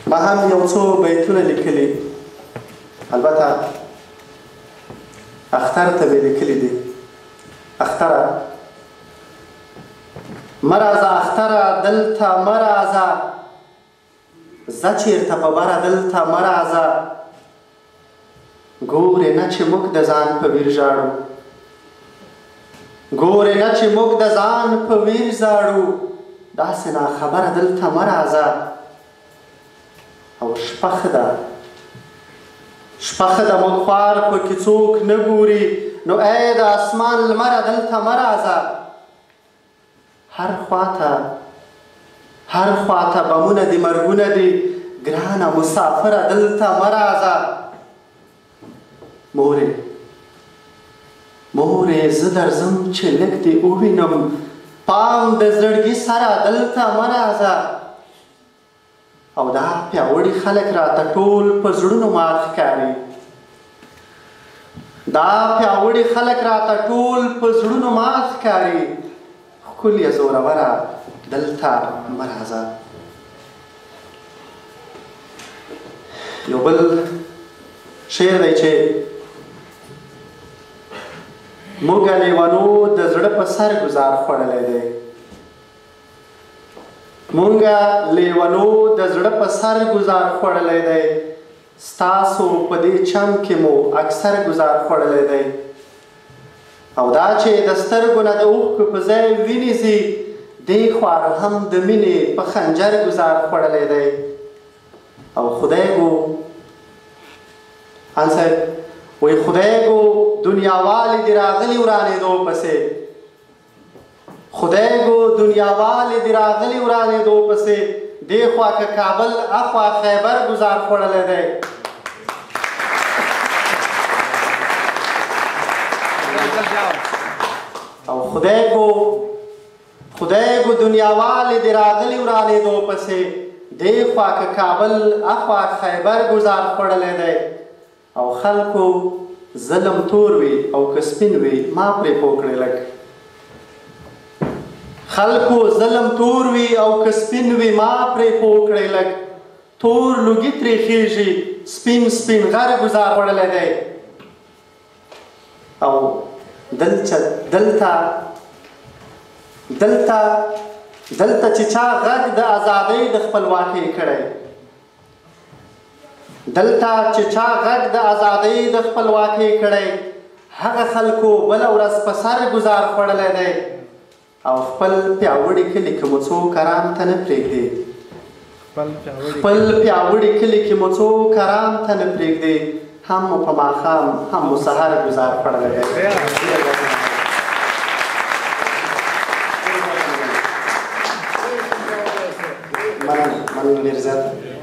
ما هم یو څو بیتونه لیکلي، البته اختر ته مې لیکلي دي. اختره مه راځه اختره دلته مه راځه، ځه چېرته په بره دلته مه راځه، ګورې نه چې موږ د ځان په ویر ژاړو، ګورې نه چې موږ د ځان په ویر ژاړو، داسې ناخبره دلته مه راځه. او شپه ښه ده، شپه ښه ده، موږ خوار پکې څوک نه ګوري، نو ای د اسمان لمره دلته مه راځه. هر خواته بمونه دي مرګونه دي، ګرانه مسافره دلته مه راځه. مورې زه درځم چې لږ دې ووینم، پام د زړګي سره دلته مه راځه. او دا پیاوړي خلک راته ټول په زړونو مات ښکاري، دا پیاوړي خلک راته ټول په زړونو مات ښکاري، ښکلې زوروره دلته مه راځه. یو بل شعر دی چې موږ لیونو د زړه په سر ګزار خوړلی دی، موږ لیونو د زړه په سر ګزار خوړلی دی، ستاسو په دې چم کې مو اکثر ګزار خوړلی دی. او دا چې د سترګو نه د اوښکو په ځای وینې ځي، دې خوار هم د مینې په خنجر ګزار خوړلی دی. او خدای ګو ان صاحب وایي خدای ګو دنیاوالې دې راغلي ورانېدو پسې، خدای ګو دنیاوالې دې راغلي ورانېدو پسې، دې خوا که کابل اخوا خیبر ګزار خوړلی دی. او خدای ګو دنیاوالې دې راغلي ورانېدو پسې، دې خوا که کابل اخوا خیبر ګزار خوړلی دی. او خلکو ظلم تور وي او که سپین وي ما پرې پوه کړې لږ، خلکو ظلم تور وي او که سپین وي ما پرې پوه کړې لږ، تور لوګي ترې خېږي سپین غر ګزار خوړلی دی. او دلته چې چا غږ د ازادۍ د خپلواکۍ کړی، دلته چې چا غږ د ازادۍ د خپلواکۍ کړی، هغه خلکو بله ورځ په سر ګزار خوړلی دی. او خپل پیاوړي کلي کې مو څوک ارام ته نه پرېږدي، خپل پیاوړي کلي کې مو څوک ارام ته نه پرېږدي، هم مو په ماښام هم مو سهار ګزار خوړلی دی. مننه ډېر زیاته.